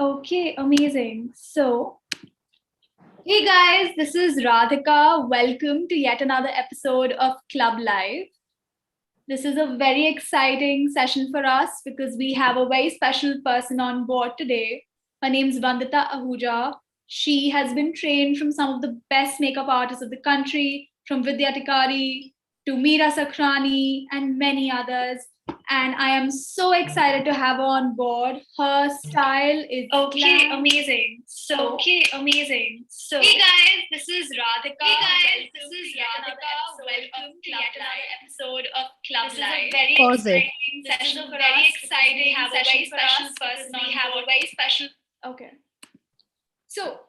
Okay, amazing. So, hey guys, this is Radhika. Welcome to yet another episode of Club.Live. This is a very exciting session for us because we have a very special person on board today. Her name's Vandita Ahuja. She has been trained from some of the best makeup artists of the country, from Vidya Tikari to Meera Sakrani and many others. And I am so excited to have her on board. Her style is amazing. So, hey guys, this is Radhika. Welcome to yet another episode of Club.Live. This is a very Pause it. exciting session for us. Very exciting. We have a very special person. We have a very special. Okay. So,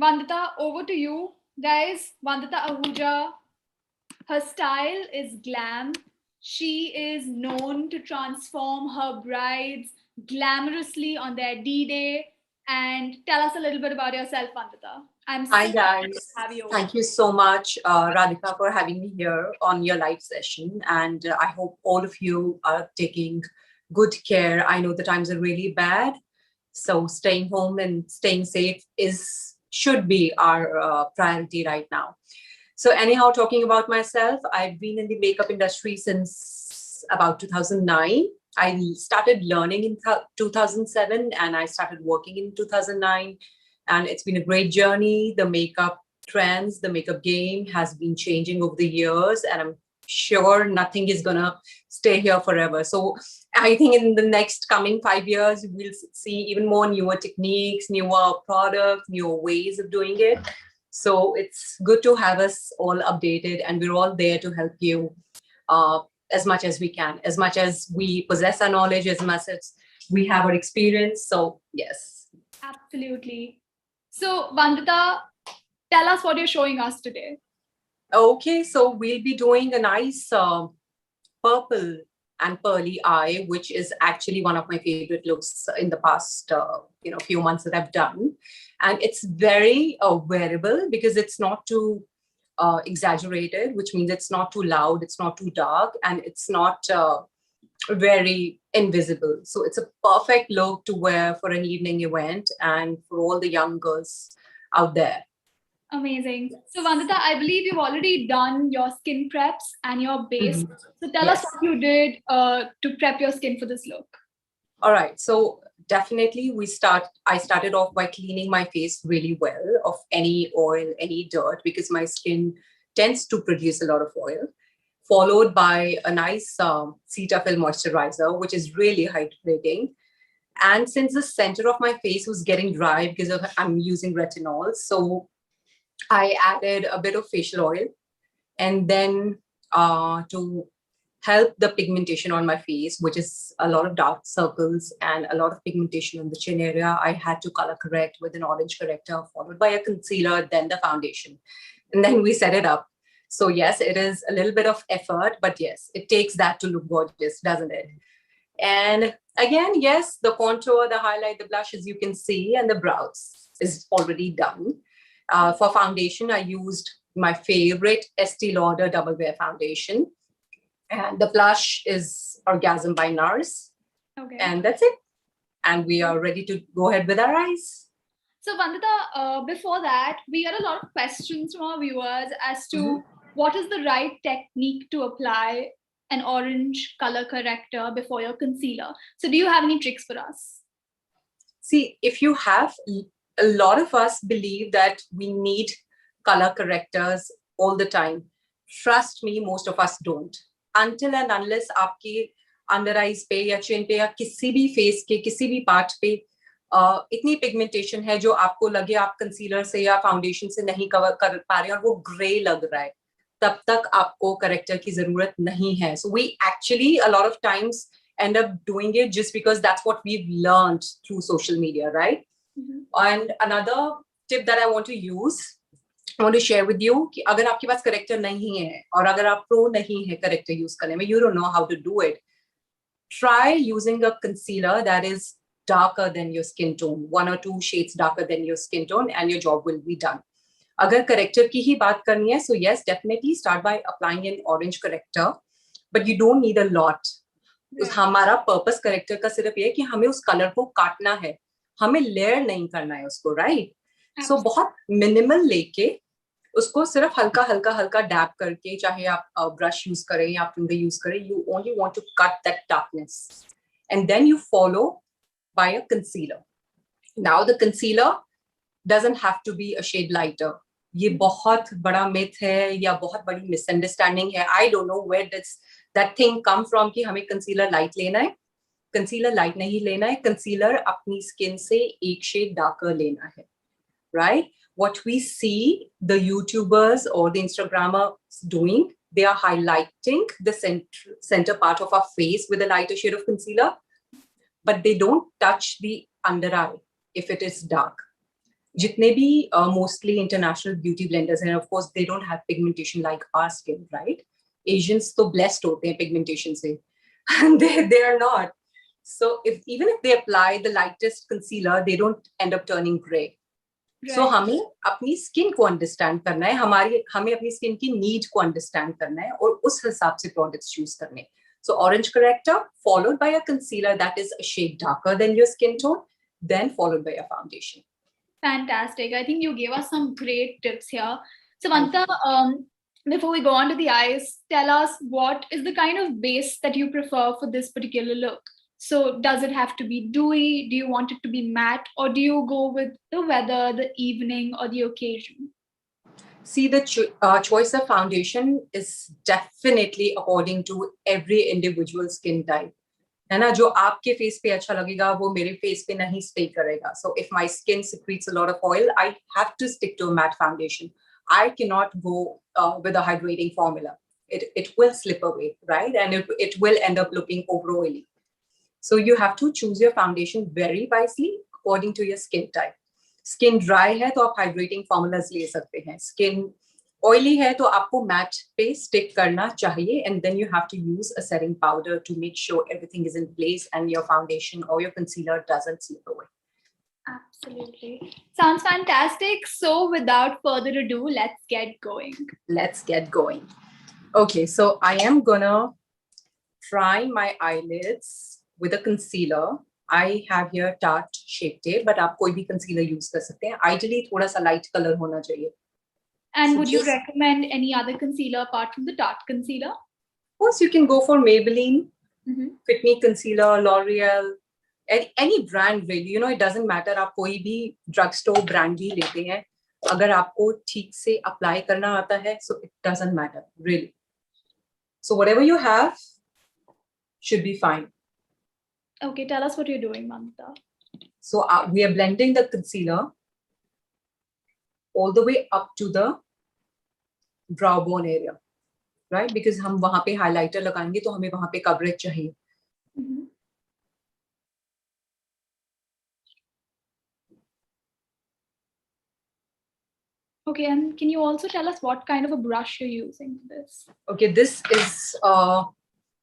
Vandita, over to you, guys. Vandita Ahuja. Her style is glam. She is known to transform her brides glamorously on their D-Day. And tell us a little bit about yourself, Vandita. I'm so Hi happy to guys, have you. thank you so much, Radhika, for having me here on your live session. And I hope all of you are taking good care. I know the times are really bad, so staying home and staying safe should be our priority right now. So anyhow, talking about myself, I've been in the makeup industry since about 2009. I started learning in 2007 and I started working in 2009. And it's been a great journey. The makeup trends, the makeup game has been changing over the years. And I'm sure nothing is going to stay here forever. So I think in the next coming 5 years, we'll see even more newer techniques, newer products, newer ways of doing it. So it's good to have us all updated, and we're all there to help you as much as we can, as much as we possess our knowledge, as much as we have our experience. So yes. Absolutely. So, Vandita, tell us what you're showing us today. Okay, so we'll be doing a nice purple and pearly eye, which is actually one of my favorite looks in the past few months that I've done. And it's very wearable because it's not too exaggerated, which means it's not too loud, it's not too dark, and it's not very invisible. So it's a perfect look to wear for an evening event and for all the young girls out there. Amazing. So, Vandita, I believe you've already done your skin preps and your base. So, tell us Yes. what you did to prep your skin for this look. All right. So definitely I started off by cleaning my face really well of any oil, any dirt, because my skin tends to produce a lot of oil, followed by a nice Cetaphil moisturizer, which is really hydrating. And since the center of my face was getting dry because I'm using retinol, so I added a bit of facial oil, and then to help the pigmentation on my face, which is a lot of dark circles and a lot of pigmentation on the chin area, I had to color correct with an orange corrector, followed by a concealer, then the foundation. And then we set it up. So yes, it is a little bit of effort, but yes, it takes that to look gorgeous, doesn't it? And again, yes, the contour, the highlight, the blush, as you can see, and the brows is already done. For foundation, I used my favorite Estee Lauder Double Wear Foundation. And the blush is Orgasm by NARS. Okay. And that's it. And we are ready to go ahead with our eyes. So, Vandita, before that, we got a lot of questions from our viewers as to what is the right technique to apply an orange color corrector before your concealer. So, do you have any tricks for us? See, if you have, a lot of us believe that we need color correctors all the time. Trust me, most of us don't. Until and unless आपके under eyes पे या चिन पे या किसी भी face के किसी भी पार्ट पे इतनी पिगमेंटेशन है जो आपको लगे आप कंसीलर से या फाउंडेशन से नहीं कवर कर पा रहे हैं और वो ग्रे लग रहा है, तब तक आपको करेक्टर की जरूरत नहीं है. So we actually a lot of times end up doing it just because that's what we've learned through social media, right? And another tip that I want to use, I want to share with you कि अगर आपके पास character नहीं है और अगर आप pro नहीं है करेक्टर यूज करने में, you don't know how to do it, try using a concealer that is darker than your skin tone, 1 or 2 shades darker than your skin tone, and your job will be done. अगर character की ही बात करनी है, so yes, definitely start by applying an orange corrector, but you don't need a lot. हमारा purpose character का सिर्फ ये है कि हमें उस कलर को काटना है, हमें लेयर नहीं करना है उसको, राइट? सो बहुत मिनिमल लेके उसको सिर्फ हल्का हल्का हल्का डैप करके, चाहे आप ब्रश यूज करें या फिंगर यूज करें, you only want to cut that darkness and then you follow by a concealer. Now the concealer doesn't have to be a shade lighter. ये बहुत बड़ा myth है या बहुत बड़ी misunderstanding है. I don't know where that thing come from कि हमें concealer light लेना है. Concealer light नहीं लेना है. Concealer अपनी skin से एक shade darker लेना है, right? What we see the YouTubers or the Instagrammers doing, they are highlighting the center part of our face with a lighter shade of concealer, but they don't touch the under eye if it is dark. जितने भी mostly international beauty blenders हैं, of course they don't have pigmentation like our skin, right? Asians तो blessed होते हैं pigmentation से, and they are not. So even if they apply the lightest concealer, they don't end up turning gray. Right. So हमें अपनी skin को understand करना है, हमें अपनी skin की need को understand करना है और उस हिसाब से products choose करने. So orange corrector followed by a concealer that is a shade darker than your skin tone, then followed by a foundation. Fantastic. I think you gave us some great tips here. Samantha, before we go on to the eyes, tell us what is the kind of base that you prefer for this particular look? So does it have to be dewy? Do you want it to be matte? Or do you go with the weather, the evening, or the occasion? See, the choice of foundation is definitely according to every individual skin type. है ना, जो आपके face पे अच्छा लगेगा वो मेरे face पे नहीं स्टे करेगा. So if my skin secretes a lot of oil, I have to stick to a matte foundation. I cannot go with a hydrating formula. It will slip away, right? And it will end up looking over oily. So you have to choose your foundation very wisely according to your skin type. Skin dry है तो आप hydrating formulas ले सकते हैं. Skin oily है तो आपको matte पे stick करना चाहिए, and then you have to use a setting powder to make sure everything is in place and your foundation or your concealer doesn't slip away. Absolutely. Sounds fantastic. So without further ado, let's get going. Let's get going. Okay, so I am gonna try my eyelids with a concealer. I have here Tarte Shape Tape, but आप कोई भी concealer use कर सकते हैं. Ideally थोड़ा सा light color होना चाहिए. And so would you recommend any other concealer apart from the Tarte concealer? Of course, you can go for Maybelline, Fit Me Concealer, L'Oreal, any brand really. You know, it doesn't matter. आप कोई भी drugstore brand भी लेते हैं, अगर आपको ठीक से apply करना आता है, so it doesn't matter really. So whatever you have should be fine. Okay, tell us what you're doing, Mamta. So we are blending the concealer all the way up to the brow bone area, right? Because हम वहाँ पे highlighter लगाएंगे तो हमें वहाँ पे coverage चाहिए. Okay, and can you also tell us what kind of a brush you're using for this? Okay, this is a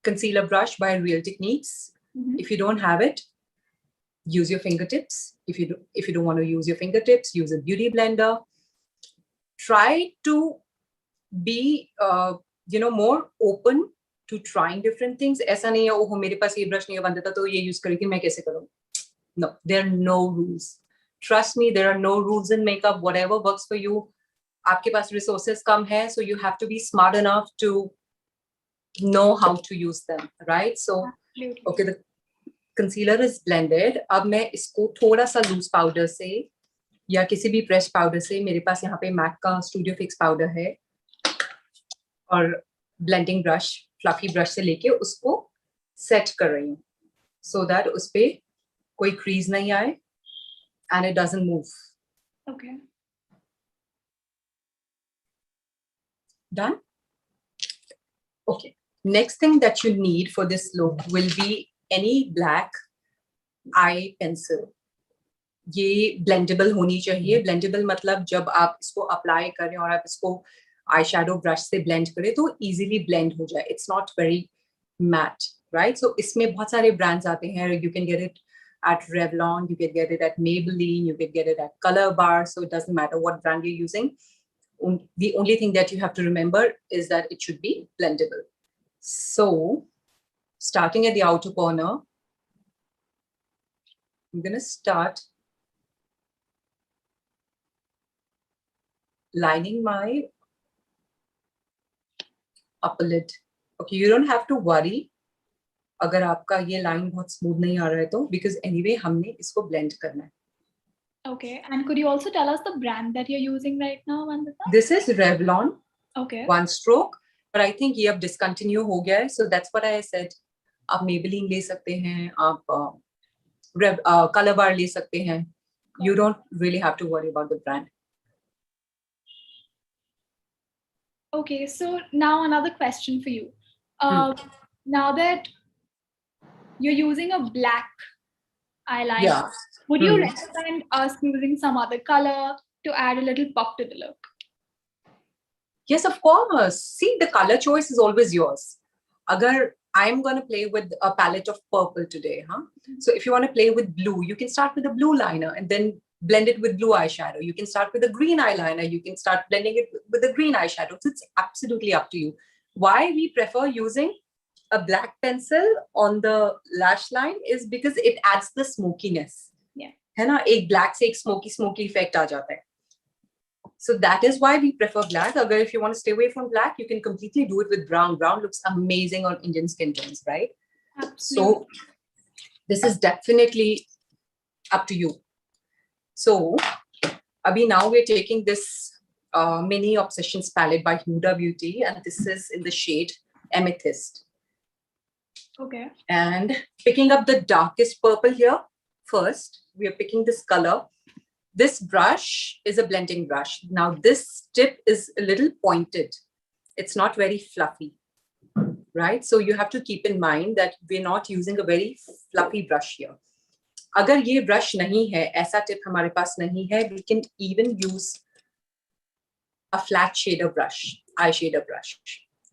concealer brush by Real Techniques. If you don't have it, use your fingertips. If you don't want to use your fingertips, use a beauty blender. Try to be more open to trying different things. ऐसा नहीं है ओह मेरे पास ये brush नहीं है बनता था तो ये use करेगी मैं कैसे करूँ? No, there are no rules. Trust me, there are no rules in makeup. Whatever works for you. आपके पास resources कम है, so you have to be smart enough to know how to use them, right? So, okay, the concealer is blended. अब मैं इसको थोड़ा सा loose powder से या किसी भी pressed powder से, मेरे पास यहाँ पे MAC का Studio Fix powder है और blending brush, fluffy brush से लेके उसको set कर रही हूँ, so that उस पे कोई crease नहीं आए and it doesn't move. Okay. Done? Okay. Next thing that you need for this look will be any black eye pencil. ये blendable होनी चाहिए. Blendable मतलब जब आप इसको apply करें और आप इसको eyeshadow brush से blend करें तो easily blend हो जाए. It's not very matte, right? So इसमें बहुत सारे brands आते हैं. You can get it at Revlon, you can get it at Maybelline, you can get it at Color Bar. So it doesn't matter what brand you're using. The only thing that you have to remember is that it should be blendable. So starting at the outer corner, I'm going to start lining my upper lid. Okay, you don't have to worry अगर आपका ये line बहुत smooth नहीं आ रहा है तो, because anyway हमने इसको blend करना है. Okay, and could you also tell us the brand that you're using right now, Vandita? This is Revlon. Okay. One stroke, but I think ये अब discontinue हो गया है, so that's what I said. आप Maybelline ले सकते हैं, आप color bar ले सकते हैं. You don't really have to worry about the brand. Okay, so now another question for you. Now that you're using a black eyeliner, Yeah. would you recommend us using some other color to add a little pop to the look? Yes, of course. See, the color choice is always yours. Agar I'm going to play with a palette of purple today, huh? So if you want to play with blue, you can start with a blue liner and then blend it with blue eyeshadow. You can start with a green eyeliner. You can start blending it with a green eyeshadow. So it's absolutely up to you. Why we prefer using a black pencil on the lash line is because it adds the smokiness. Yeah. है ना, एक black से एक smoky effect आ जाता है. So that is why we prefer black. Agar if you want to stay away from black, you can completely do it with brown. Brown looks amazing on Indian skin tones, right? Absolutely. So this is definitely up to you. So Abhi, now we're taking this mini Obsessions palette by Huda Beauty, and this is in the shade Amethyst. Okay. And picking up the darkest purple here first, we are picking this color. This brush is a blending brush. Now this tip is a little pointed. It's not very fluffy, right? So you have to keep in mind that we're not using a very fluffy brush here. Agar ye brush nahi hai, aisa tip hamare paas nahi hai, we can even use a flat shader brush, eyeshadow brush,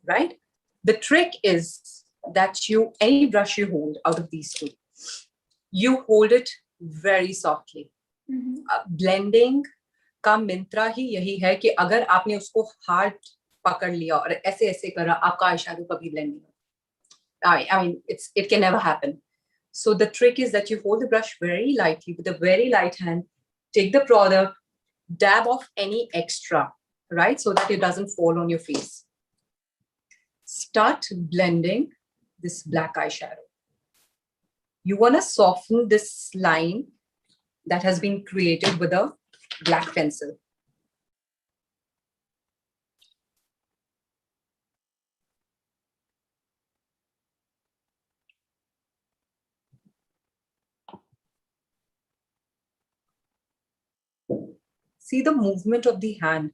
right? The trick is that any brush you hold out of these two, you hold it very softly. Blending का मंत्र ही यही है कि अगर आपने उसको hard पकड़ लिया और ऐसे ऐसे करा, आपका आईशैडो कभी ब्लेंड नहीं होगा. I mean, it can never happen. So the trick is that you hold the brush very lightly with a very light hand, take the product, dab off any extra, right? So that it doesn't fall on your face. Start blending this black eyeshadow. You want to soften this line that has been created with a black pencil. See the movement of the hand.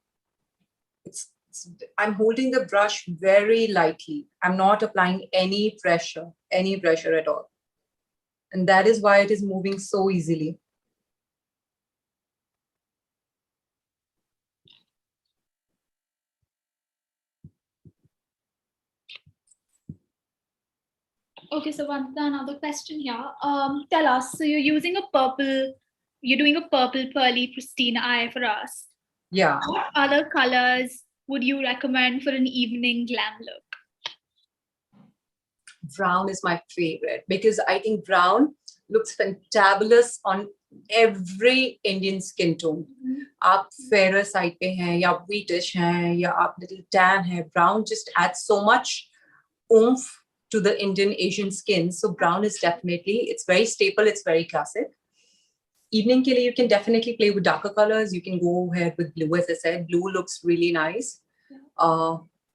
I'm holding the brush very lightly. I'm not applying any pressure at all. And that is why it is moving so easily. Okay, so Vandita, another question here. Tell us, so you're doing a purple pearly pristine eye for us. Yeah. What other colors would you recommend for an evening glam look? Brown is my favorite because I think brown looks fantabulous on every Indian skin tone. आप fairer side पे हैं या wheatish हैं या आप little tan हैं, brown just adds so much oomph to the Indian Asian skin. So brown is definitely, it's very staple, it's very classic. Evening ke liye, you can definitely play with darker colors. You can go ahead with blue, as I said. Blue looks really nice.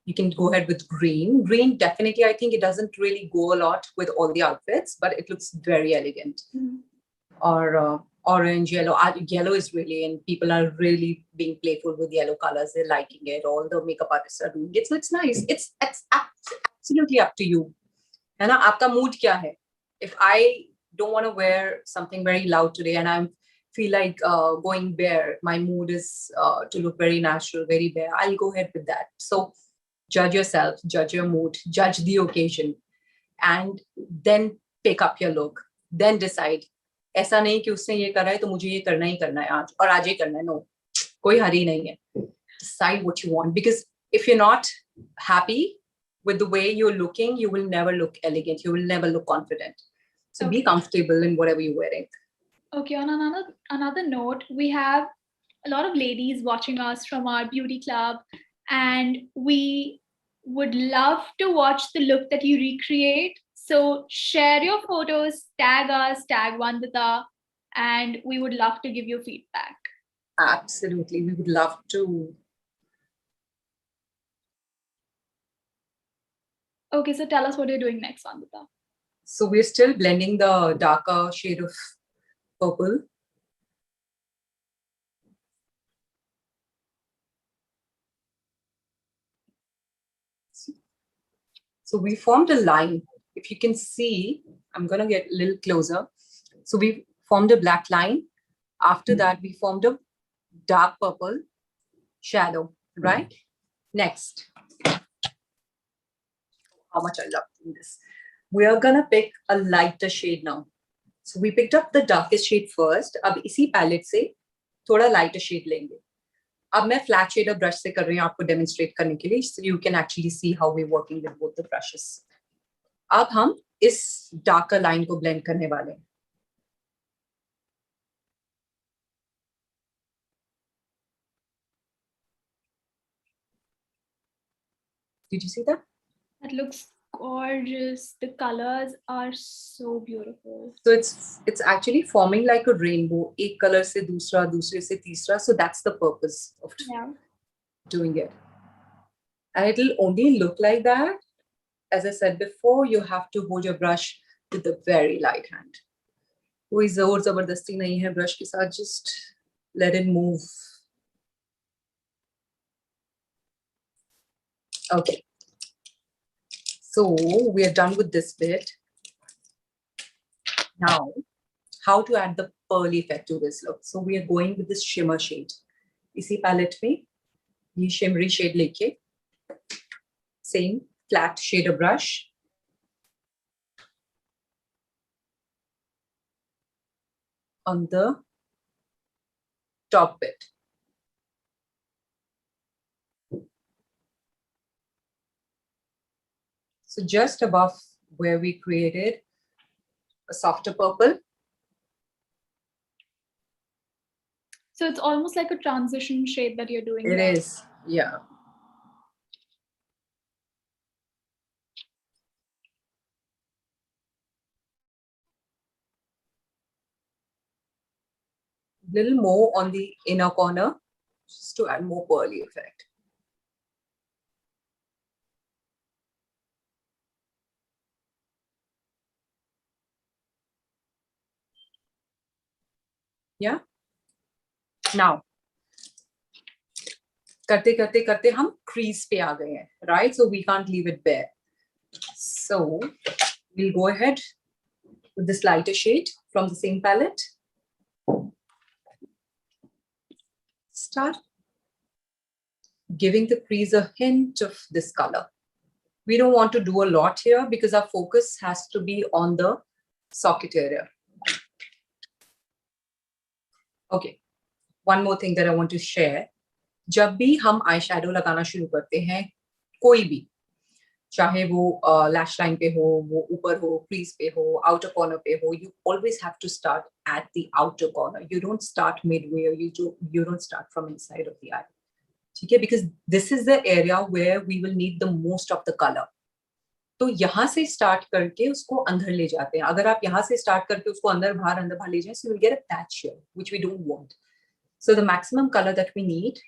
You can go ahead with green. Green, definitely, I think it doesn't really go a lot with all the outfits, but it looks very elegant. Or orange, yellow. Yellow is really, and people are really being playful with yellow colors. They're liking it. All the makeup artists are doing it. So it's nice. It's absolutely up to you. है ना, आपका mood क्या है? If I don't want to wear something very loud today and I feel like going bare, my mood is to look very natural, very bare, I'll go ahead with that. So judge yourself, judge your mood, judge the occasion, and then pick up your look. Then decide. ऐसा नहीं कि उसने ये करा है तो मुझे ये करना ही करना है आज और आज ही करना है. No, कोई हरी नहीं है. Decide what you want, because if you're not happy, with the way you're looking, you will never look elegant. You will never look confident. So be Okay. comfortable in whatever you're wearing. Okay, on another note, we have a lot of ladies watching us from our beauty club, and we would love to watch the look that you recreate. So share your photos, tag us, tag Vandita, and we would love to give you feedback. Absolutely. We would love to. Okay, so tell us what you're doing next, Vandita. So we're still blending the darker shade of purple. So we formed a line. If you can see, I'm going to get a little closer. So we formed a black line. After that, we formed a dark purple shadow, right? Next. How much I love doing this. We are going to pick a lighter shade now. So we picked up the darkest shade first. अब इसी palette से थोड़ा lighter shade लेंगे. अब मैं flat shader brush से कर रही हूँ आपको demonstrate करने के लिए, so you can actually see how we're working with both the brushes. अब हम इस darker line को blend करने वाले हैं. Did you see that? That looks gorgeous. The colors are so beautiful. So it's actually forming like a rainbow. एक color से दूसरा, दूसरे से तीसरा. So that's the purpose of doing it. And it'll only look like that. As I said before, you have to hold your brush with a very light hand. कोई जोर जबरदस्ती नहीं है brush के साथ. Just let it move. Okay. So we are done with this bit. Now, how to add the pearl effect to this look? So we are going with this shimmer shade. इसी palette में ये shimmery shade लेके same flat shader brush on the top bit. So just above where we created a softer purple. So it's almost like a transition shade that you're doing. It is, yeah. Little more on the inner corner, just to add more pearly effect. Yeah. Now, करते करते करते हम crease पे आ गए हैं, right? So we can't leave it bare. So we'll go ahead with this lighter shade from the same palette. Start giving the crease a hint of this color. We don't want to do a lot here because our focus has to be on the socket area. Okay, one more thing that I want to share. जब भी हम eye shadow लगाना शुरू करते हैं, कोई भी, चाहे वो लैश लाइन पे हो, वो ऊपर हो, क्रीज पे हो, आउटर कॉर्नर पे हो, you always have to start at the outer corner. You don't start midway, or you don't start from inside of the eye. ठीक है? Because this is the area where we will need the most of the color. तो यहाँ से start करके उसको अंदर ले जाते हैं. अगर आप यहाँ से स्टार्ट करके उसको अंदर बाहर ले जाएं, so you will get a patch here, which we don't want. So the maximum color that we need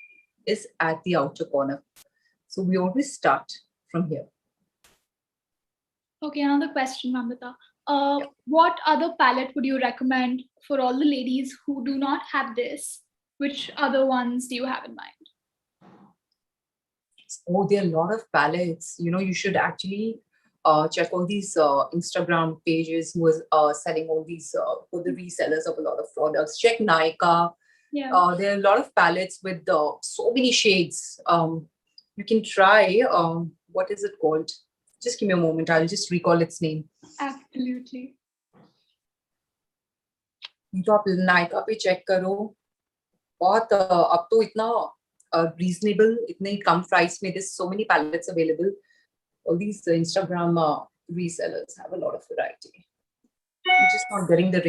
is at the outer corner. So we always start from here. Okay, another question, Mamita. What other palette would you recommend for all the ladies who do not have this? Which other ones do you have in mind? Oh, there are a lot of palettes. You know, you should actually check all these Instagram pages who are selling all these for the resellers of a lot of products. Check Nykaa. Yeah. There are a lot of palettes with so many shades. You can try, what is it called? Just give me a moment. I'll just recall its name. Absolutely. तो आप नायका पे check करो. बहुत अब तो इतना reasonable, इतने कम price में there's so many palettes available. All these Instagram resellers have a lot of variety. I'm just not getting the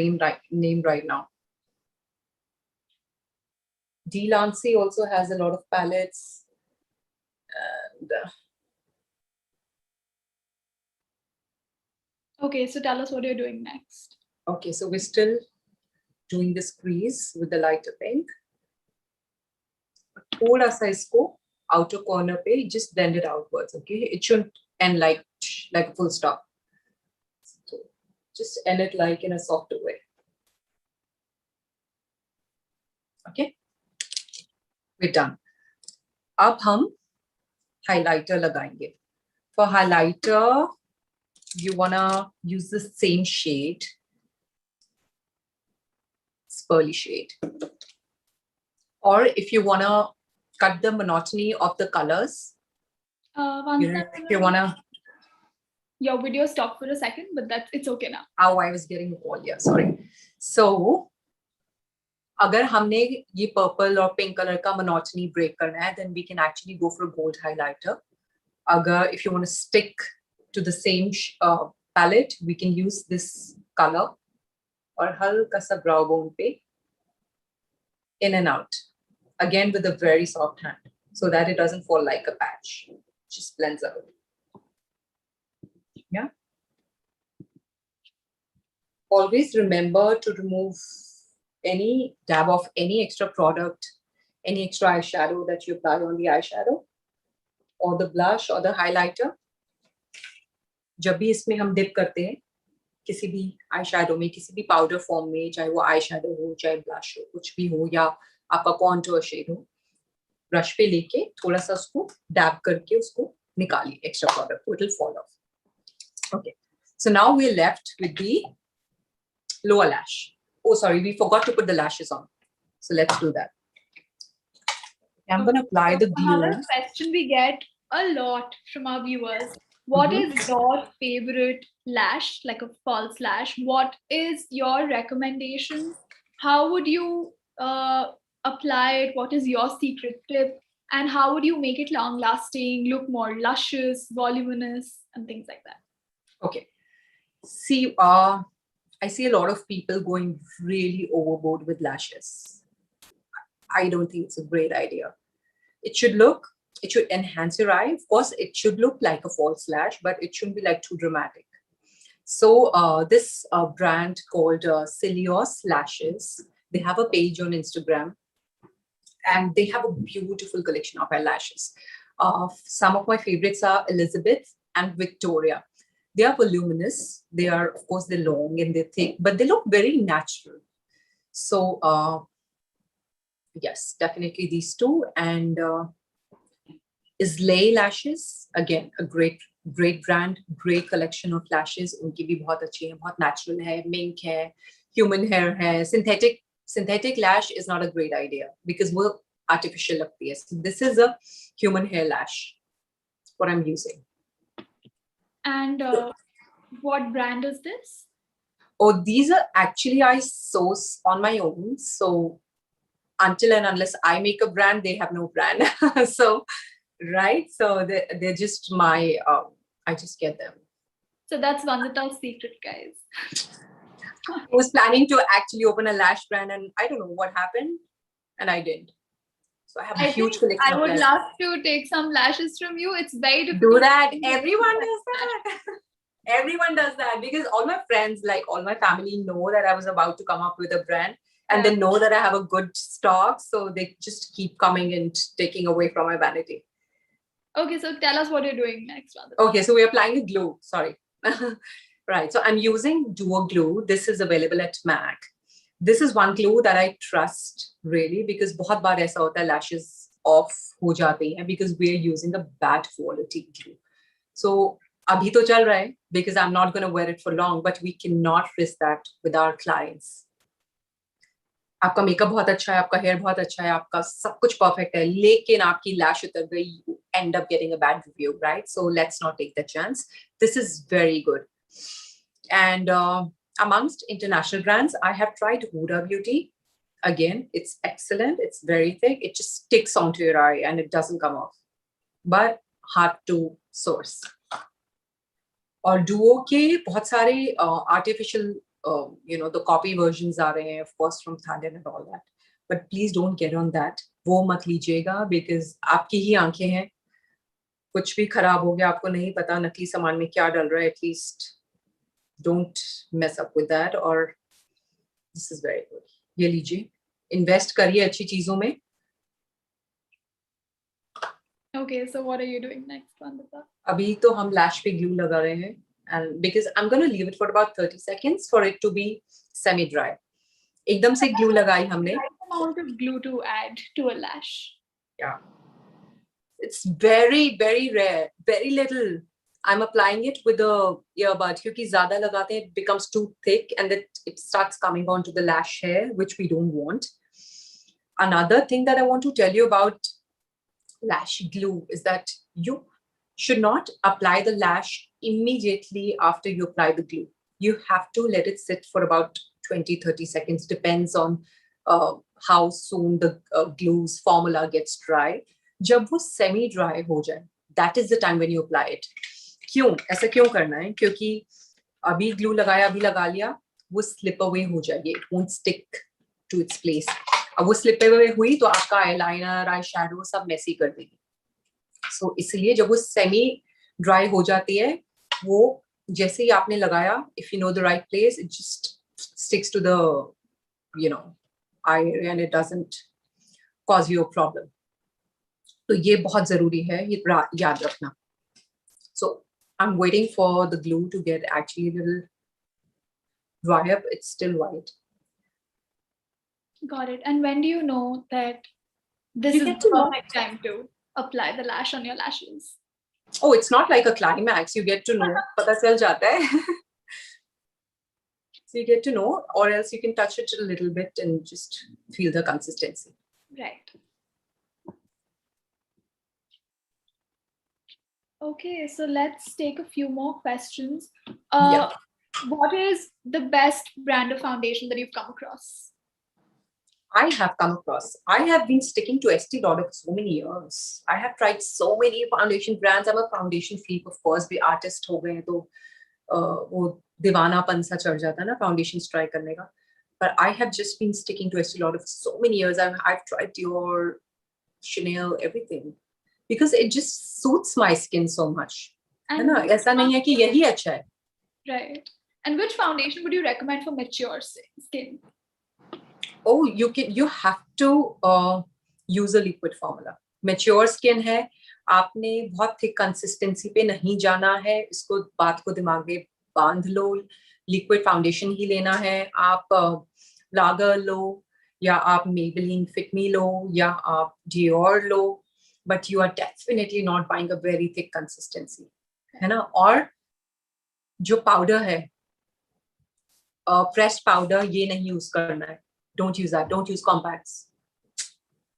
name right now. Delancey also has a lot of palettes. And Okay, so tell us what you're doing next. okay, so we're still doing this crease with the lighter pink. थोड़ा सा इसको outer corner पे just blend it outwards. Okay, it shouldn't end like a full stop. So just end it like in a softer way. Okay, we're done. अब हम highlighter लगाएंगे. For highlighter, you wanna use the same shade. It's pearly shade. Or if you wanna cut the monotony of the colors, if you wanna. Your video stopped for a second, but it's okay now. Oh, I was getting a call. Yeah, sorry. So, अगर हमने ये purple और pink color का monotony break करना है, then we can actually go for a gold highlighter. If you want to stick to the same palette, we can use this color और हल्का सा brow bone पे in and out. Again with a very soft hand, so that it doesn't fall like a patch. Just blends out. Yeah. Always remember to remove any dab of any extra product, any extra eyeshadow that you apply on the eyeshadow or the blush or the highlighter. जब भी इसमें हम dip करते हैं किसी भी eyeshadow में, किसी भी powder form में, चाहे वो eyeshadow हो, चाहे blush हो, कुछ भी हो, या आपका contour shade हो, brush पे लेके थोड़ा सा उसको dab करके उसको निकालिए extra product, it will fall off. Okay, so now we're left with the lower lash. Oh, sorry, we forgot to put the lashes on. So let's do that. I'm going to apply the glue. Another question we get a lot from our viewers. What is your favorite lash, like a false lash? What is your recommendation? How would you apply it? What is your secret tip? And how would you make it long lasting, look more luscious, voluminous, and things like that? Okay. See, I see a lot of people going really overboard with lashes. I don't think it's a great idea. It should enhance your eye. Of course, it should look like a false lash, but it shouldn't be like too dramatic. So this brand called Cilios Lashes, they have a page on Instagram and they have a beautiful collection of eyelashes. Some of my favorites are Elizabeth and Victoria. They are voluminous. They are, of course, they're long and they're thick, but they look very natural. So yes, definitely these two. And Islay Lashes, again, a great brand, great collection of lashes. Unki bhi bahut achhi hai, bahut natural hai, mink hai, human hair hai. Synthetic lash is not a great idea because वो artificial लगती है. So this is a human hair lash, what I'm using. And what brand is this? Oh, these are actually I source on my own. So until and unless I make a brand, they have no brand. So, right. So they're just my, I just get them. So that's Vandita's secret, guys. I was planning to actually open a lash brand and I don't know what happened and I didn't. So I have a huge collection. I would love to take some lashes from you. It's very difficult. Do that. Everyone does that. Everyone does that because all my friends, like all my family know that I was about to come up with a brand and they know that I have a good stock. So they just keep coming and taking away from my vanity. Okay, so tell us what you're doing next. Okay, so we're applying the glue. Sorry. Right. So I'm using Duo Glue. This is available at MAC. This is one glue that I trust really because बहुत बार ऐसा होता है lashes off हो जाते हैं because we're using a bad quality glue. So अभी तो चल रहा है because I'm not going to wear it for long, but we cannot risk that with our clients. आपका मेकअप बहुत अच्छा है, आपका हेयर बहुत अच्छा है, आपका सब कुछ परफेक्ट है, लेकिन आपकी लैश उतर गई, you end up getting a bad review, right? So let's not take the chance. This is very good. And amongst international brands, I have tried Huda Beauty. Again, it's excellent. It's very thick. It just sticks onto your eye and it doesn't come off. But hard to source. और Duo के बहुत सारे artificial the copy versions आ रहे हैं of course from Thailand and all that, but please don't get on that. वो मत लीजिएगा because आपकी ही आंखें हैं, कुछ भी खराब हो गया आपको नहीं पता नकली सामान में क्या डल रहा है. At least don't mess up with that. और दिस इज वेरी गुड. ये लीजिए, इन्वेस्ट करिए अच्छी चीजों में. Okay, so what are you doing next, Vandita? अभी तो हम लैश पे ग्लू लगा रहे हैं, and because I'm going to leave it for about 30 seconds for it to be semi dry. एकदम से ग्लू लगाई हमने. Right amount of glue to add to a lash. Yeah, it's very very rare, very little. I'm applying it with the earbud क्योंकि ज़्यादा लगाते हैं it becomes too thick and it starts coming onto the lash hair, which we don't want. Another thing that I want to tell you about lash glue is that you should not apply the lash immediately after you apply the glue. You have to let it sit for about 20-30 seconds, depends on how soon the glue's formula gets dry. जब वो semi dry हो जाए, that is the time when you apply it. क्यों ऐसा क्यों करना है? क्योंकि अभी glue लगाया, अभी लगा लिया, वो slip away हो जाएगी. It won't stick to its place. अब वो slip away हुई तो आपका eyeliner, eyeshadow सब messy कर देगी. So इसलिए जब वो सेमी ड्राई हो जाती है, वो जैसे ही आपने लगाया, if you know the right place, it just sticks to the eye and it doesn't cause you a problem. तो ये बहुत जरूरी है, ये याद रखना. So I'm waiting for the glue to get actually a little dry up. It's still white. Got it. And when do you know that this You is get the to know. perfect time to apply the lash on your lashes? Oh, it's not like a climax. You get to know. पता चल जाता है. So you get to know, or else you can touch it a little bit and just feel the consistency. Right. Okay, so let's take a few more questions. Yeah. What is the best brand of foundation that you've come across? I have come across. I have been sticking to Estee Lauder for so many years. I have tried so many foundation brands. I'm a foundation freak, of course. भी artist हो गए तो वो दीवानापन सा चढ़ जाता है ना foundations try करने का. But I have just been sticking to Estee Lauder for so many years. I've tried Dior, Chanel, everything because it just suits my skin so much. है ना? ऐसा नहीं है कि यही अच्छा है. Right. And which foundation would you recommend for mature skin? Oh, you have to use a liquid formula. Mature skin है, आपने बहुत थिक कंसिस्टेंसी पे नहीं जाना है. इसको बात को दिमाग में बांध लो. लिक्विड फाउंडेशन ही लेना है. आप लागर लो या आप Maybelline Fit Me लो या आप Dior low, but you are definitely not buying a very thick consistency, है ना? और जो पाउडर है, फ्रेश पाउडर, ये नहीं यूज करना है. Don't use that. Don't use compacts.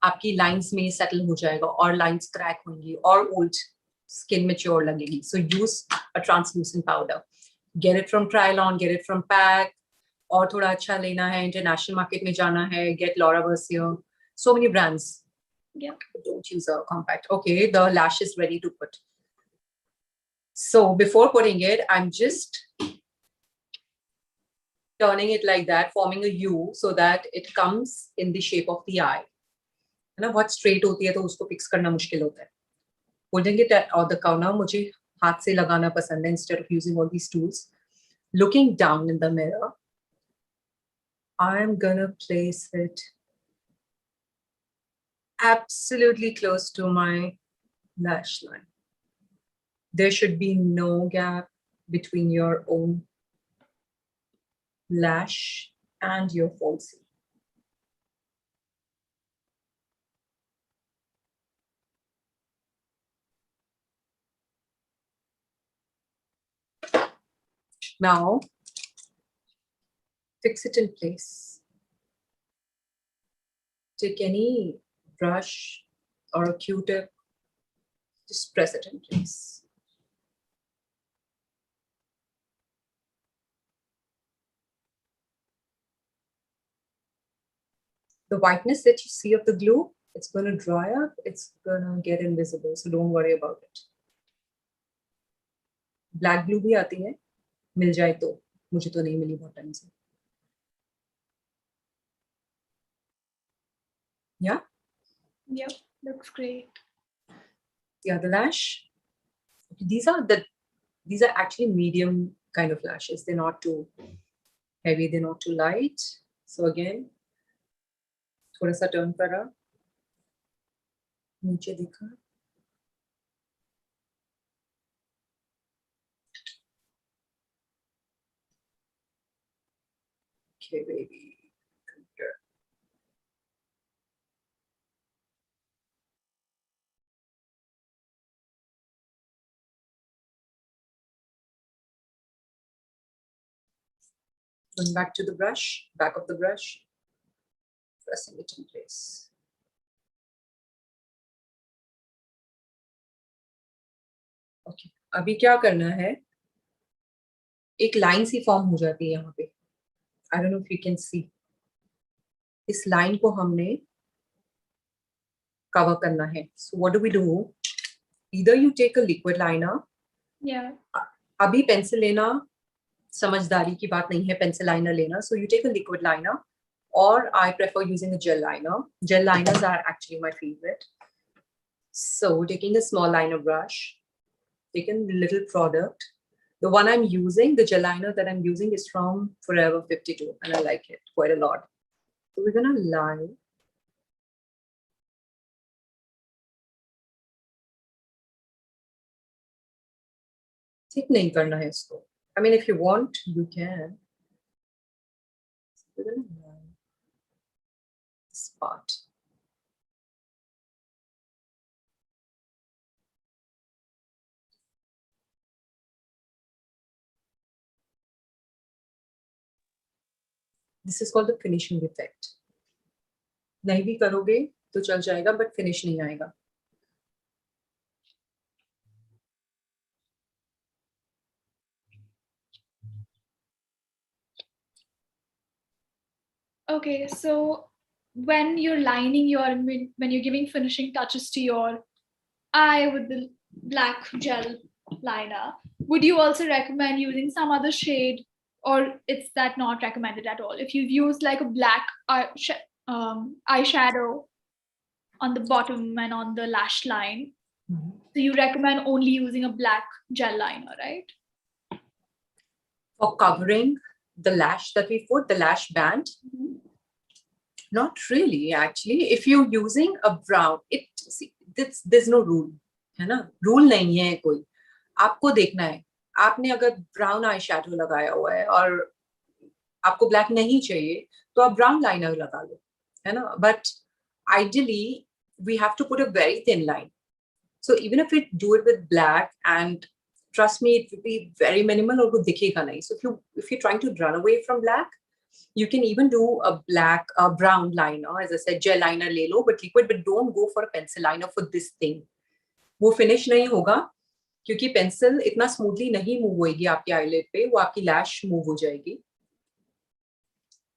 आपकी लाइंस में सेटल हो जाएगा और लाइंस क्रैक होंगी और ओल्ड स्किन मैच्योर लगेगी. So use a translucent powder. Get it from Try On, get it from Pack. और थोड़ा अच्छा लेना है, इंटरनेशनल मार्केट में जाना है, get Laura Mercier. So many brands. Yeah. Don't use a compact. Okay, the lash is ready to put. So before putting it, I'm just turning it like that, forming a U so that it comes in the shape of the eye. है ना? बहुत straight होती है तो उसको fix करना मुश्किल होता है. Holding it at the corner, मुझे हाथ से लगाना पसंद है instead of using all these tools. Looking down in the mirror, I'm gonna place it absolutely close to my lash line. There should be no gap between your own lash and your falsie. Now, fix it in place. Take any brush or a Q-tip, just press it in place. The whiteness that you see of the glue, it's going to dry up, it's going to get invisible, so don't worry about it. Black blue भी आती है, मिल जाए तो, मुझे तो नहीं मिली बहुत time से. Yeah, Yep, looks great. the other lash. These are actually medium kind of lashes. They're not too heavy, they're not too light. So again, थोड़ा सा टर्न करा, नीचे दिखा. Okay, baby. Going back to the brush, back of the brush, pressing it in place. Okay, अभी क्या करना है, एक लाइन सी फॉर्म हो जाती है यहाँ पे. I don't know if you can see. इस लाइन को हमने कवर करना है. So what do we do? Either you take a liquid liner. Yeah. अभी पेंसिल लेना समझदारी की बात नहीं है, पेंसिल लाइनर लेना. So you take a liquid liner, or I prefer using a gel liner. Gel liners are actually my favorite. So taking a small liner brush, taking a little product. The one I'm using, the gel liner that I'm using is from Forever 52, and I like it quite a lot. So we're gonna line. ठीक नहीं करना है इसको. I mean, if you want, you can. So we're gonna line this part. This is called the finishing effect. नहीं भी करोगे तो चल जाएगा, but finish नहीं आएगा. Okay, so when you're lining your, when you're giving finishing touches to your eye with the black gel liner, would you also recommend using some other shade, or it's that not recommended at all? If you've used like a black eyeshadow on the bottom and on the lash line, so you recommend only using a black gel liner, right? For covering the lash that we put, the lash band, not really actually. If you're using a brown, there's no rule, है ना? Rule नहीं है कोई. आपको देखना है. आपने अगर ब्राउन आई शैडो लगाया हुआ है और आपको ब्लैक नहीं चाहिए, तो आप ब्राउन लाइनर लगा लो, है ना? But ideally, we have to put a very thin line. So even if we do it with black, and trust me, it will be very minimal और वो दिखेगा नहीं. So if you're trying to run away from black, you can even do a brown liner. As I said, gel liner ले लो, but liquid. But don't go for a pencil liner for this thing. वो finish नहीं होगा, क्योंकि pencil इतना smoothly नहीं move होगी आपकी eyelid पे, वो आपकी लैश मूव हो जाएगी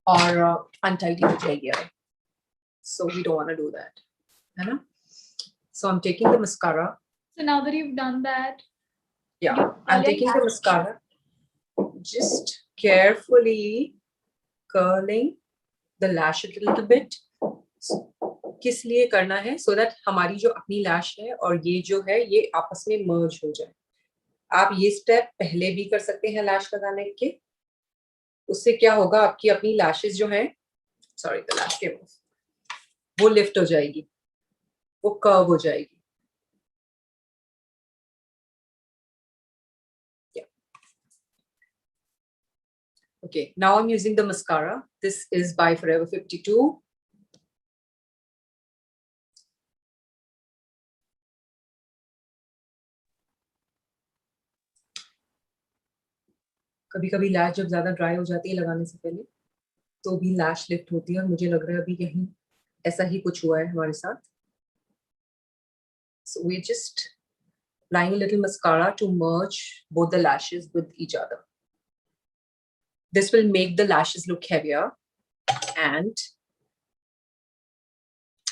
और अनटाइटी हो जाएगी. So we don't want to do that, है ना? So I'm taking the mascara. So now that you've done that, yeah, I'm taking the mascara, just carefully curling the lash a little bit. किस लिए करना है? So that हमारी जो अपनी लैश है और ये जो है ये आपस में मर्ज हो जाए. आप ये स्टेप पहले भी कर सकते हैं लैश लगाने के. उससे क्या होगा, आपकी अपनी लैशेस जो हैं, sorry the lash came of, वो लिफ्ट हो जाएगी, वो कर्व हो जाएगी. Okay, now I'm using the mascara. This is by Forever 52. कभी कभी लैश जब ज्यादा ड्राई हो जाती है लगाने से पहले, तो भी लैश लिफ्ट होती है, और मुझे लग रहा है अभी यहीं ऐसा ही कुछ हुआ है हमारे साथ. So we're just applying a little mascara to merge both the lashes with each other. This will make the lashes look heavier and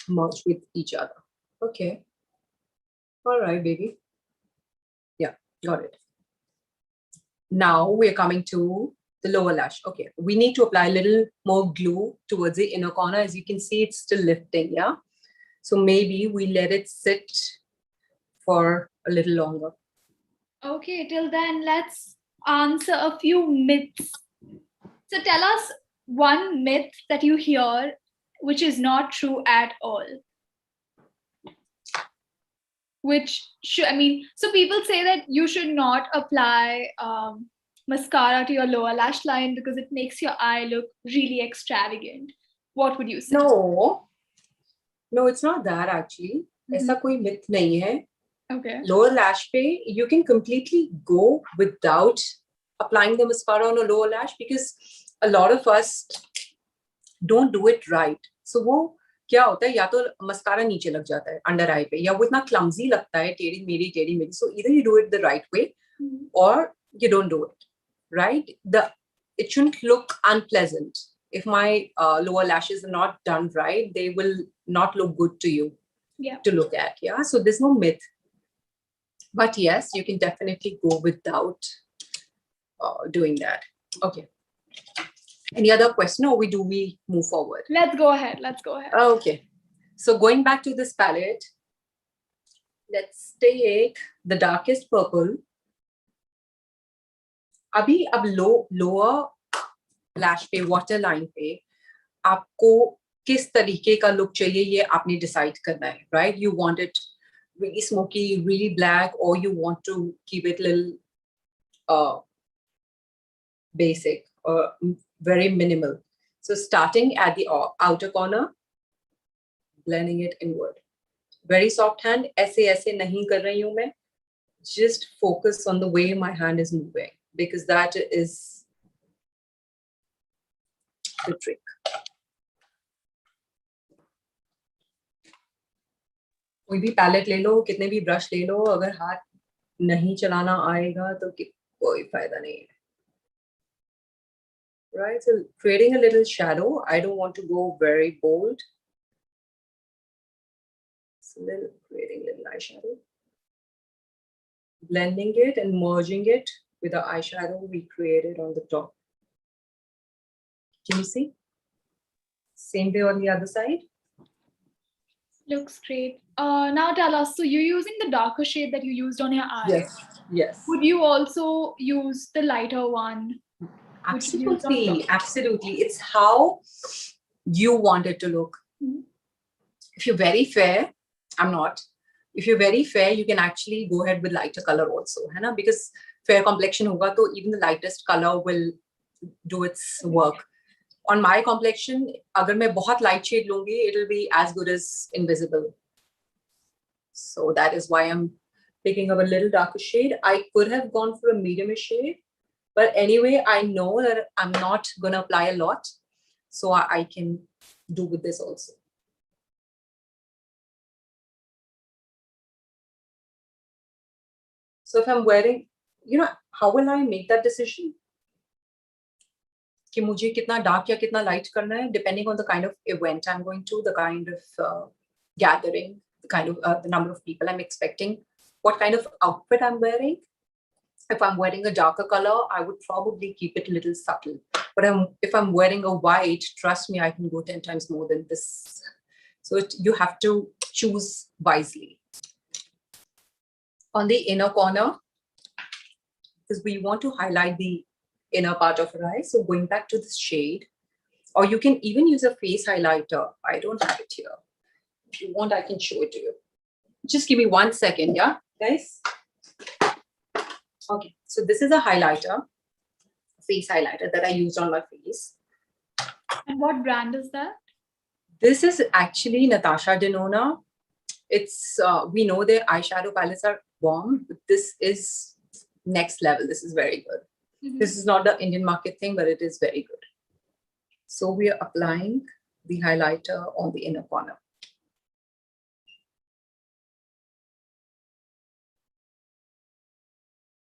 merge with each other. Okay. All right, baby. Yeah, got it. Now we're coming to the lower lash. Okay, we need to apply a little more glue towards the inner corner. As you can see, it's still lifting, yeah? So maybe we let it sit for a little longer. Okay, till then, let's answer a few myths. So tell us one myth that you hear which is not true at all. So people say that you should not apply mascara to your lower lash line because it makes your eye look really extravagant. What would you say? No, it's not that actually. ऐसा कोई myth नहीं है. Okay. Lower lash पे, you can completely go without applying the mascara on a lower lash because a lot of us don't do it right. So वो क्या होता है, या तो मस्कारा नीचे लग जाता है अंडर आई पे, या वो इतना क्लमजी लगता है, टेढ़ी मेढ़ी. So either you do it the right way or you don't do it, right? It shouldn't look unpleasant. If my lower lashes are not done right, they will not look good to you to look at. Yeah, so there's no myth. But yes, you can definitely go without doing that. Okay. Any other question, or do we move forward? Let's go ahead. Okay. So going back to this palette, let's take the darkest purple. अभी अब lower lash पे, waterline पे, आपको किस तरीके का look चाहिए ये आपने decide करना है, right? You want it really smoky, really black, or you want to keep it little basic or very minimal. So starting at the outer corner, blending it inward. Very soft hand. ऐसे नहीं कर रही हूँ मैं. Just focus on the way my hand is moving because that is the trick. कोई भी palette ले लो, कितने भी ब्रश ले लो, अगर हाथ नहीं चलाना आएगा तो कोई फायदा नहीं है. Right, so creating a little shadow. I don't want to go very bold. So creating a little eyeshadow. Blending it and merging it with the eyeshadow we created on the top. Can you see? Same way on the other side. Looks great. Now tell us, so you're using the darker shade that you used on your eyes. Yes. Would you also use the lighter one? Absolutely. It's how you want it to look. If you're very fair, I'm not. If you're very fair, you can actually go ahead with lighter color also, है ना? Because fair complexion होगा तो even the lightest color will do its work. On my complexion, अगर मैं बहुत light shade लूँगी, it'll be as good as invisible. So that is why I'm picking up a little darker shade. I could have gone for a medium shade, but anyway, I know that I'm not gonna apply a lot, so I can do with this also. So if I'm wearing, how will I make that decision? कि मुझे कितना dark या कितना light करना है, depending on the kind of event I'm going to, the kind of gathering, the kind of the number of people I'm expecting, what kind of outfit I'm wearing. If I'm wearing a darker color, I would probably keep it a little subtle. But if I'm wearing a white, trust me, I can go 10 times more than this. So you have to choose wisely. On the inner corner, because we want to highlight the inner part of her eye. So going back to this shade, or you can even use a face highlighter. I don't have it here. If you want, I can show it to you. Just give me 1 second, yeah, guys? Okay, so this is a highlighter, face highlighter that I used on my face. And what brand is that? This is actually Natasha Denona. It's, we know their eyeshadow palettes are bomb, but this is next level. This is very good. This is not the Indian market thing, but it is very good. So we are applying the highlighter on the inner corner.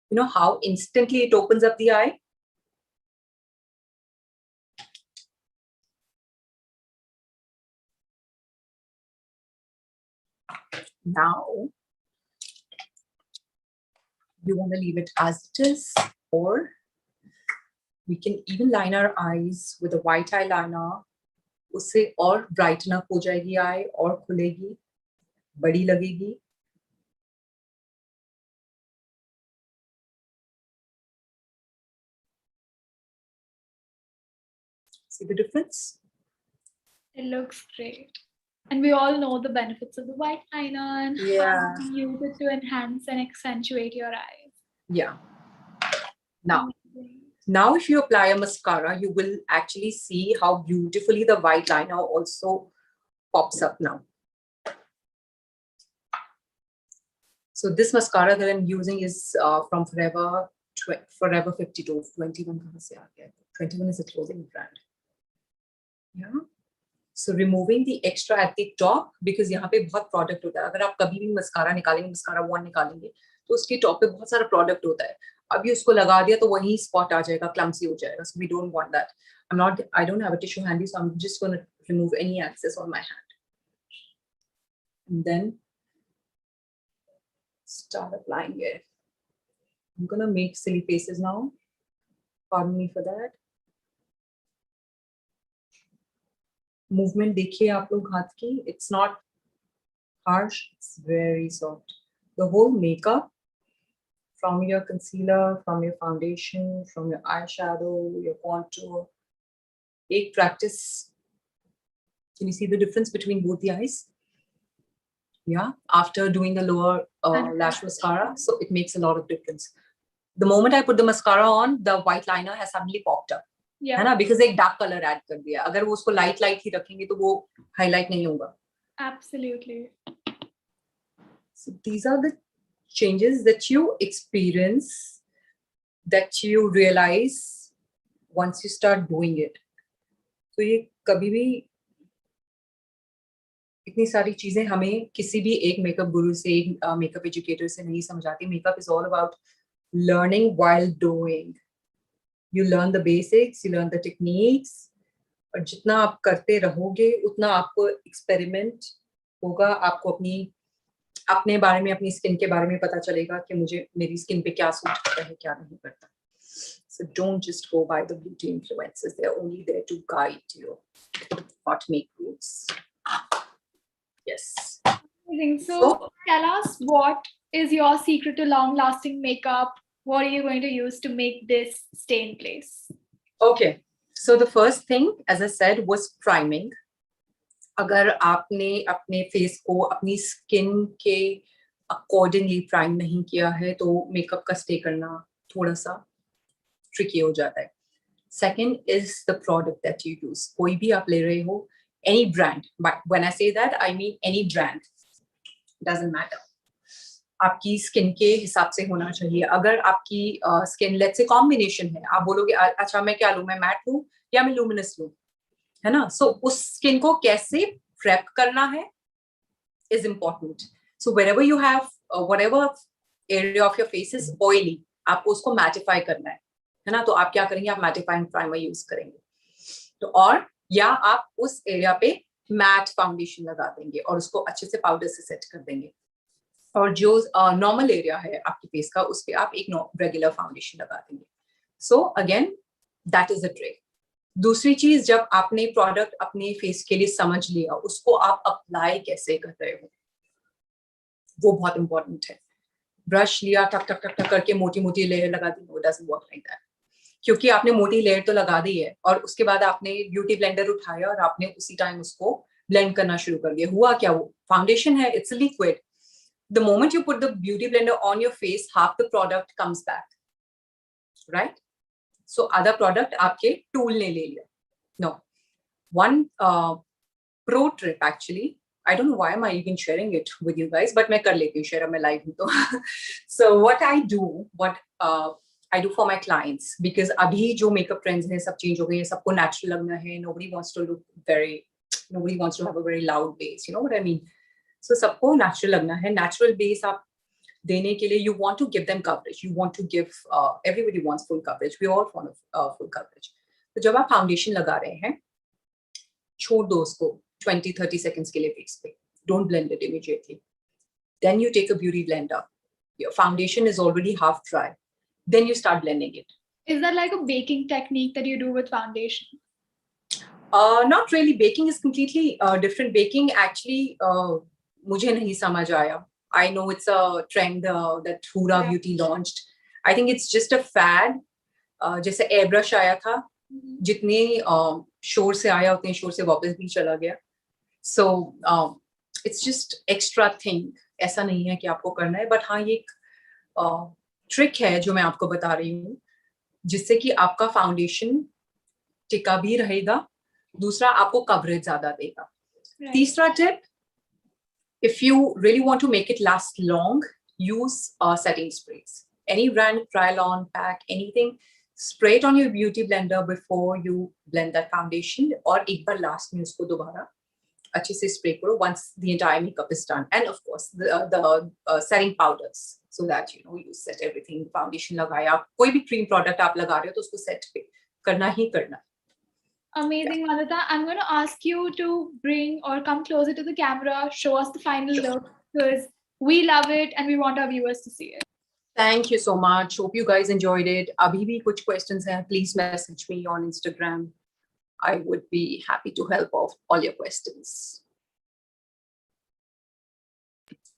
You know how instantly it opens up the eye? Now, you want to leave it as it is, or we can even line our eyes with a white eyeliner. उससे और brighten up हो जाएगी eye, और खुलेगी, बड़ी लगेगी. See the difference? It looks great. And we all know the benefits of the white liner and how to use it to enhance and accentuate your eyes. Yeah. Now if you apply a mascara, you will actually see how beautifully the white liner also pops up now. So this mascara that I'm using is from Forever 52. 21 कहाँ से आ गया? 21 is a clothing brand. Yeah. So removing the extra at the top, because यहाँ पे बहुत product होता है. अगर आप कभी भी mascara निकालेंगे, mascara wand निकालेंगे, तो उसके top पे बहुत सारा product होता है. अभी उसको लगा दिया तो वही spot आ जाएगा, clumsy हो जाएगा. So we don't want that. I don't have a tissue handy, so I'm just going to remove any excess on my hand. And then start applying it. I'm going to make silly faces now. Pardon me for that. Movement देखिए आप लोग हाथ की. It's not harsh, it's very soft. The whole makeup, from your concealer, from your foundation, from your eyeshadow, your contour, take practice. Can you see the difference between both the eyes? Yeah, after doing the lower lash mascara, so it makes a lot of difference. The moment I put the mascara on, the white liner has suddenly popped up. है ना, because एक dark color add कर दिया. अगर वो उसको light ही रखेंगे तो वो highlight नहीं होगा. Absolutely. So these are the changes that you experience, that you realize once you start doing it. तो ये कभी भी इतनी सारी चीजें हमें किसी भी एक मेकअप गुरु से, एक मेकअप एजुकेटर से नहीं समझ आती. Makeup is all about learning while doing. You learn the basics, you learn the techniques. और जितना आप करते रहोगे उतना आपको एक्सपेरिमेंट होगा, आपको अपने बारे में, अपनी स्किन के बारे में पता चलेगा कि मुझे मेरी स्किन पे क्या सूट करता है, क्या नहीं करता. So don't just go by the beauty influencers. They're only there to guide you, not make rules. Yes. Amazing. So tell us, what is your secret to long-lasting makeup? What are you going to use to make this stay in place? Okay. So the first thing, as I said, was priming. अगर आपने अपने face को अपनी skin के accordingly prime नहीं किया है तो मेकअप का स्टे करना थोड़ा सा ट्रिकी हो जाता है. Second is the product that you use. कोई भी आप ले रहे हो, any brand. But when I say that, I mean any brand. Doesn't matter. आपकी स्किन के हिसाब से होना चाहिए. अगर आपकी स्किन लेट्स से कॉम्बिनेशन है, आप बोलोगे अच्छा मैं क्या लूं, मैं मैट लूं या मैं लुमिनस लूं, है ना. सो उस स्किन को कैसे प्रेप करना है is important. So wherever you have whatever area of your face is oily, आपको उसको मैटिफाई करना है ना. तो आप क्या करेंगे, आप मैटिफाइंग प्राइमर यूज करेंगे. तो और या आप उस एरिया पे मैट फाउंडेशन लगा देंगे और उसको अच्छे से पाउडर से सेट कर देंगे. और जो नॉर्मल एरिया है आपके फेस का, उस पे आप एक रेगुलर फाउंडेशन लगा देंगे. So again that is the trick. दूसरी चीज, जब आपने प्रोडक्ट अपने फेस के लिए समझ लिया, उसको आप अप्लाई कैसे कर रहे हो वो बहुत इंपॉर्टेंट है. ब्रश लिया, टक टक टक टक करके मोटी मोटी लेयर लगा दी, वो डजंट वर्क लाइक दैट. क्योंकि आपने मोटी लेयर तो लगा दी है और उसके बाद आपने ब्यूटी ब्लेंडर उठाया और आपने उसी टाइम उसको ब्लेंड करना शुरू कर दिया. हुआ क्या, वो फाउंडेशन है, it's liquid. The moment you put the beauty blender on your face, half the product comes back, right? So other product आपके tool ने ले लिया. No. One pro trip actually, I don't know why am I even sharing it with you guys, but मैं कर लेती हूँ share, अब मैं live हूँ तो. So what I do for my clients, because अभी जो makeup trends हैं सब change हो गए हैं, सबको natural लगना है. Nobody wants to have a very loud base, you know what I mean? So सबको natural लगना है. Natural base आप देने के लिए, you want to give them coverage. You want to give, everybody wants full coverage. We all want full coverage. तो जब आप foundation लगा रहे हैं, छोड़ दो उसको 20-30 seconds के लिए face पे. Don't blend it immediately. Then you take a beauty blender. your foundation is already half dry. Then you start blending it. Is that like a baking technique that you do with foundation? Not really. Baking is completely different. Baking actually, mujhe nahi samajh aaya. I know it's a trend that Hura Beauty launched. I think it's just a fad. जैसे airbrush आया था, जितने शोर से आया उतने शोर से वापस भी चला गया. So it's just extra thing. ऐसा नहीं है कि आपको करना है, but हाँ ये एक ट्रिक है जो मैं आपको बता रही हूँ, जिससे कि आपका फाउंडेशन टिका भी रहेगा, दूसरा आपको कवरेज ज्यादा देगा. तीसरा tip, if you really want to make it last long, use setting sprays. Any brand, trial on, pack, anything, spray it on your beauty blender before you blend that foundation, और एक बार last में उसको दोबारा अच्छे से spray करो once the entire makeup is done. And of course the setting powders, so that you set everything. Foundation लगाया, कोई भी cream product आप लगा रहे हो तो उसको set पे करना ही करना. Amazing, Vandita. I'm going to ask you to bring or come closer to the camera, show us the final look, because we love it and we want our viewers to see it. Thank you so much. Hope you guys enjoyed it. Abhi bhi kuch questions hai, please message me on Instagram. I would be happy to help of all your questions.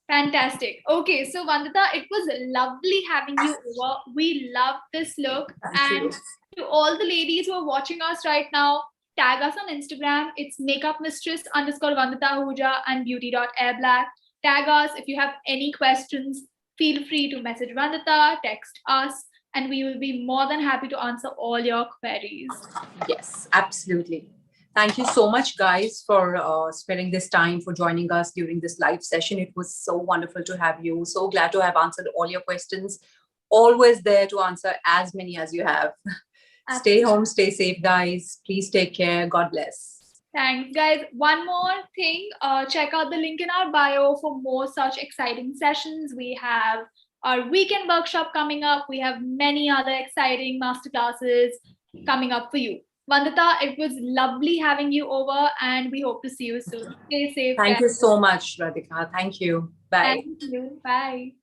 Fantastic. Okay, so Vandita, it was lovely having you over. We love this look. Thank you. To all the ladies who are watching us right now, tag us on Instagram. It's makeupmistress_Vandita Ahuja and beauty.airblack. Tag us if you have any questions. Feel free to message Vandita, text us, and we will be more than happy to answer all your queries. Yes, absolutely. Thank you so much, guys, for spending this time, for joining us during this live session. It was so wonderful to have you. So glad to have answered all your questions. Always there to answer as many as you have. Stay home, stay safe, guys. Please take care. God bless. Thanks, guys. One more thing, check out the link in our bio for more such exciting sessions. We have our weekend workshop coming up. We have many other exciting masterclasses coming up for you. Vandita, it was lovely having you over and we hope to see you soon. Stay safe. Thank you so much, Radhika. Thank you. Bye. Thank you. Bye.